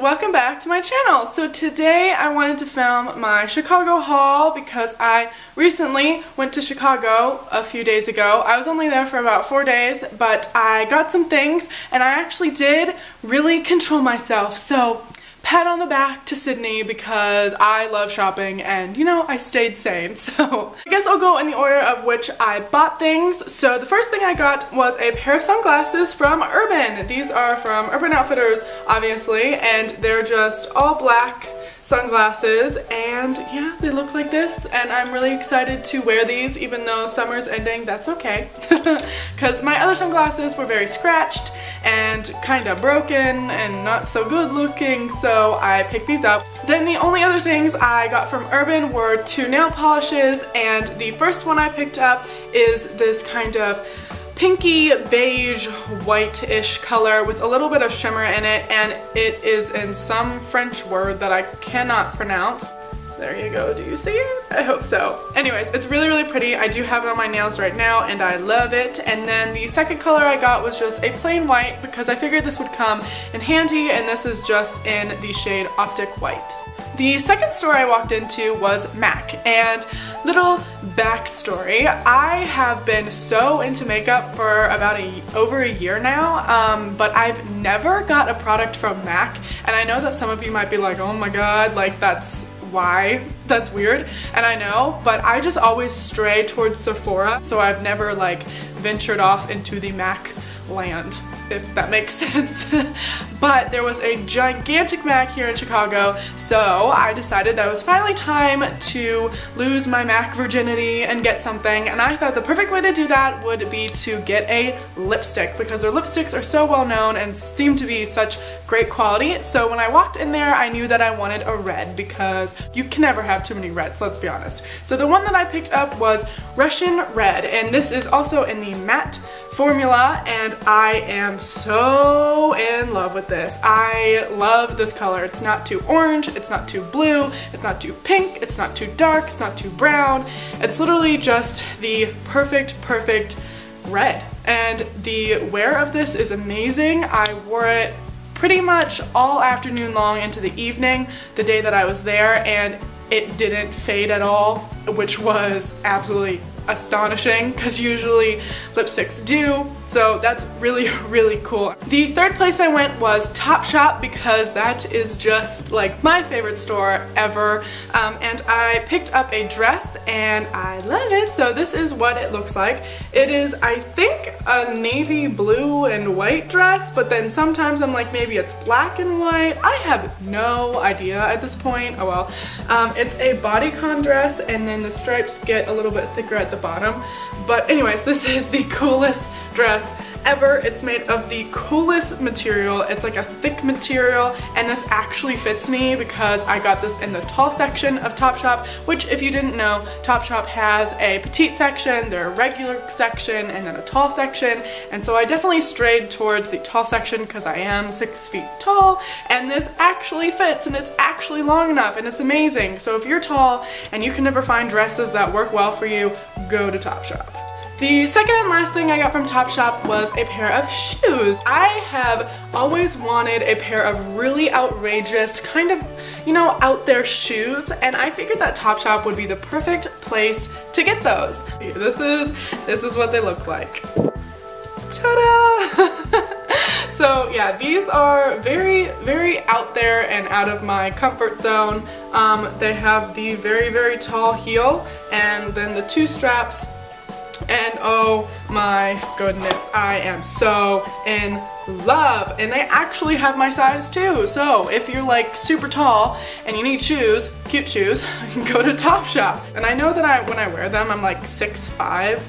welcome back to my channel. So today I wanted to film my Chicago haul because I recently went to Chicago a few days ago. I was only there for about 4 days, but I got some things and I actually did really control myself. So pat on the back to Sydney because I love shopping and, you know, I stayed sane. So I guess I'll go in the order of which I bought things. So the first thing I got was a pair of sunglasses from Urban. These are from Urban Outfitters, obviously, and they're just all black sunglasses, and yeah, they look like this, and I'm really excited to wear these even though summer's ending. That's okay because my other sunglasses were very scratched and kind of broken and not so good looking, so I picked these up. Then the only other things I got from Urban were 2 nail polishes, and the first one I picked up is this kind of pinky beige white-ish color with a little bit of shimmer in it, and it is in some French word that I cannot pronounce. There you go, do you see it? I hope so. Anyways, it's really pretty. I do have it on my nails right now and I love it. And then the second color I got was just a plain white because I figured this would come in handy, and this is just in the shade Optic White. The second store I walked into was MAC, and little backstory, I have been so into makeup for about over a year now, but I've never got a product from MAC, and I know that some of you might be like, oh my god, like that's weird, and I know, but I just always stray towards Sephora, so I've never like ventured off into the MAC land, if that makes sense. But there was a gigantic MAC here in Chicago, so I decided that it was finally time to lose my MAC virginity and get something, and I thought the perfect way to do that would be to get a lipstick because their lipsticks are so well known and seem to be such great quality. So when I walked in there, I knew that I wanted a red because you can never have too many reds, let's be honest. So the one that I picked up was Russian Red, and this is also in the matte formula, and I am so in love with this. I love this color. It's not too orange, it's not too blue, it's not too pink, it's not too dark, it's not too brown. It's literally just the perfect red. And the wear of this is amazing. I wore it pretty much all afternoon long into the evening the day that I was there, and it didn't fade at all, which was absolutely astonishing because usually lipsticks do, so that's really cool. The third place I went was Topshop because that is just like my favorite store ever, and I picked up a dress and I love it. So this is what it looks like. It is, I think, a navy blue and white dress, but then sometimes I'm like, maybe it's black and white. I have no idea at this point. Oh well. It's a bodycon dress, and then the stripes get a little bit thicker at the bottom. But anyways, this is the coolest dress ever. It's made of the coolest material. It's like a thick material, and this actually fits me because I got this in the tall section of Topshop, which, if you didn't know, Topshop has a petite section, their regular section, and then a tall section, and so I definitely strayed towards the tall section because I am 6 feet tall, and this actually fits, and it's actually long enough, and it's amazing. So if you're tall and you can never find dresses that work well for you, go to Topshop. The second and last thing I got from Topshop was a pair of shoes. I have always wanted a pair of really outrageous, kind of, you know, out there shoes, and I figured that Topshop would be the perfect place to get those. This is what they look like. Ta-da! So yeah, these are very out there and out of my comfort zone. They have the very tall heel and then the 2 straps. And oh my goodness, I am so in love. And they actually have my size too. So if you're like super tall and you need shoes, cute shoes, go to Topshop. And I know that when I wear them, I'm like 6'5".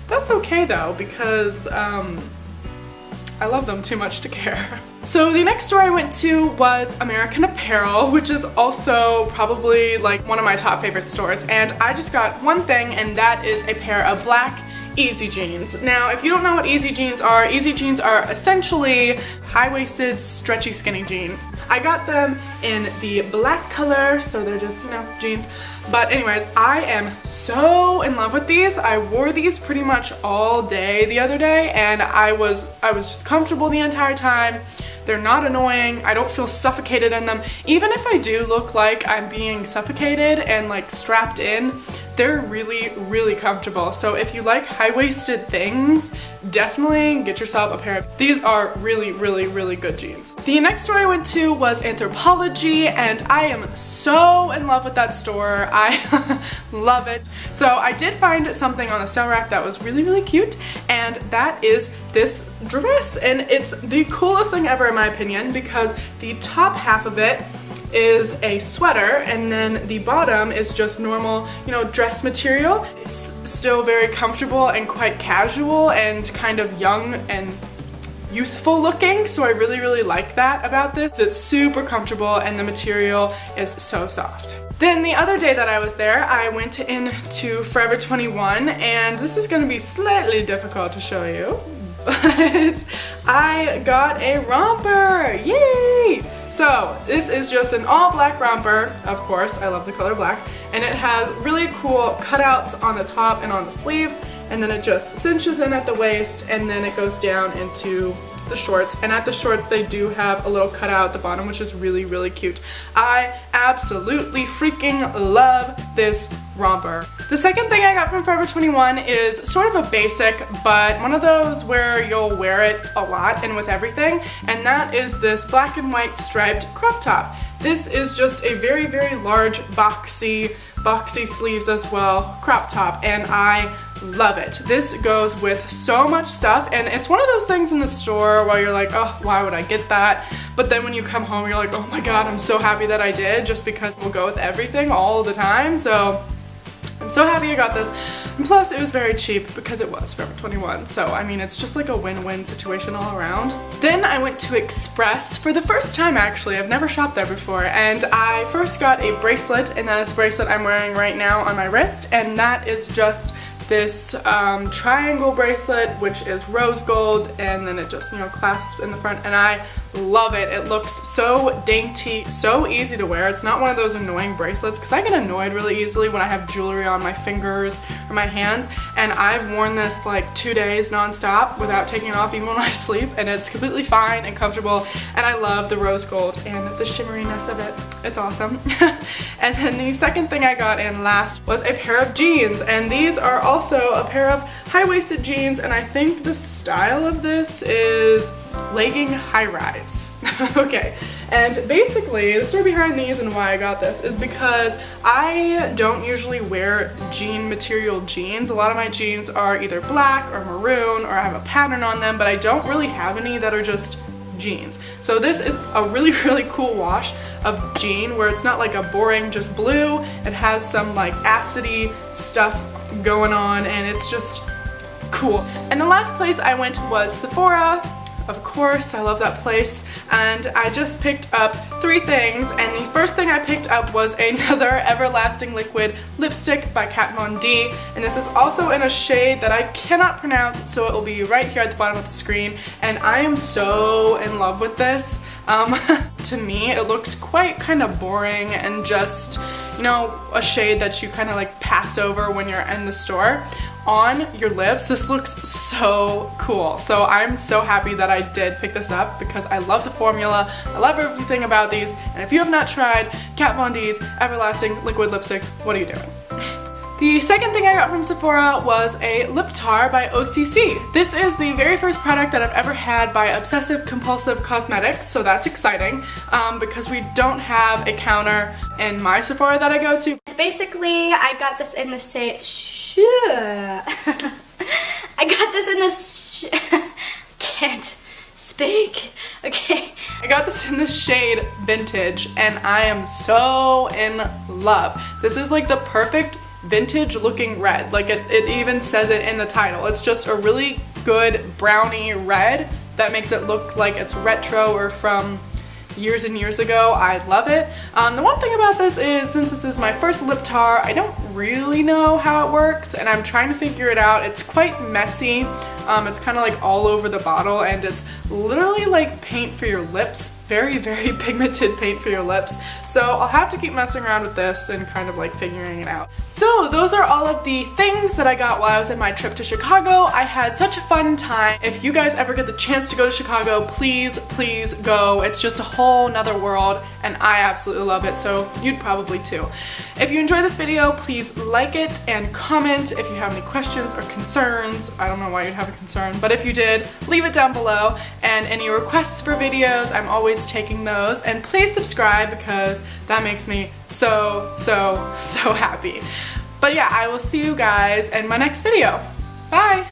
That's okay though, because I love them too much to care. So the next store I went to was American Apparel, which is also probably like one of my top favorite stores, and I just got one thing, and that is a pair of black Easy Jeans. Now, if you don't know what Easy Jeans are essentially high-waisted, stretchy, skinny jean. I got them in the black color, so they're just, you know, jeans. But anyways, I am so in love with these. I wore these pretty much all day the other day, and I was just comfortable the entire time. They're not annoying. I don't feel suffocated in them. Even if I do look like I'm being suffocated and like strapped in, they're really, really comfortable. So if you like high-waisted things, definitely get yourself a pair of these. Are really, really, really good jeans. The next store I went to was Anthropologie, and I am so in love with that store. I love it. So I did find something on the sale rack that was really, really cute, and that is this dress, and it's the coolest thing ever in my opinion, because the top half of it is a sweater, and then the bottom is just normal, you know, dress material. It's still very comfortable and quite casual and kind of young and youthful looking, so I really, really like that about this. It's super comfortable and the material is so soft. Then the other day that I was there, I went into Forever 21, and this is going to be slightly difficult to show you, but I got a romper! Yay! So this is just an all black romper, of course, I love the color black, and it has really cool cutouts on the top and on the sleeves, and then it just cinches in at the waist, and then it goes down into the shorts, and at the shorts they do have a little cutout at the bottom, which is really, really cute. I absolutely freaking love this romper. The second thing I got from Forever 21 is sort of a basic, but one of those where you'll wear it a lot and with everything, and that is this black and white striped crop top. This is just a very, very large boxy sleeves as well crop top, and I love it. This goes with so much stuff, and it's one of those things in the store where you're like, oh, why would I get that? But then when you come home, you're like, oh my god, I'm so happy that I did, just because it will go with everything all the time. So I'm so happy I got this. And plus, it was very cheap because it was Forever 21. So, I mean, it's just like a win-win situation all around. Then I went to Express for the first time, actually. I've never shopped there before. And I first got a bracelet, and that is the bracelet I'm wearing right now on my wrist. And that is just this triangle bracelet, which is rose gold, and then it just, you know, clasps in the front, and I love it. It looks so dainty, so easy to wear. It's not one of those annoying bracelets, because I get annoyed really easily when I have jewelry on my fingers or my hands, and I've worn this like 2 days non-stop without taking it off even when I sleep, and it's completely fine and comfortable, and I love the rose gold and the shimmeriness of it. It's awesome. And then the second thing I got in last was a pair of jeans, and these are also a pair of high-waisted jeans, and I think the style of this is legging high-rise. Okay, and basically the story behind these and why I got this is because I don't usually wear jean material jeans. A lot of my jeans are either black or maroon, or I have a pattern on them, but I don't really have any that are just jeans. So this is a really, really cool wash of jean, where it's not like a boring just blue. It has some like acidy stuff going on, and it's just cool. And the last place I went was Sephora. Of course, I love that place, and I just picked up 3 things, and the first thing I picked up was another Everlasting Liquid lipstick by Kat Von D, and this is also in a shade that I cannot pronounce, so it will be right here at the bottom of the screen, and I am so in love with this. To me, it looks quite kind of boring and just, you know, a shade that you kind of like pass over when you're in the store. On your lips, this looks so cool. So I'm so happy that I did pick this up, because I love the formula, I love everything about these, and if you have not tried Kat Von D's Everlasting Liquid Lipsticks, what are you doing? The second thing I got from Sephora was a lip tar by OCC. This is the very first product that I've ever had by Obsessive Compulsive Cosmetics, so that's exciting, because we don't have a counter in my Sephora that I go to. Basically, I got this in the I got this in this can't speak. Okay. I got this in the shade Vintage, and I am so in love. This is like the perfect vintage looking red. Like it even says it in the title. It's just a really good brownie red that makes it look like it's retro or from years and years ago. I love it. The one thing about this is, since this is my first lip tar, I don't really know how it works, and I'm trying to figure it out. It's quite messy. It's kind of like all over the bottle, and it's literally like paint for your lips. Very, very pigmented paint for your lips. So I'll have to keep messing around with this and kind of like figuring it out. So those are all of the things that I got while I was in my trip to Chicago. I had such a fun time. If you guys ever get the chance to go to Chicago, please, please go. It's just a whole nother world and I absolutely love it, so you'd probably too. If you enjoyed this video, please like it and comment if you have any questions or concerns. I don't know why you'd have a concern, but if you did, leave it down below. And any requests for videos, I'm always taking those. And please subscribe because that makes me so happy. But yeah, I will see you guys in my next video. Bye!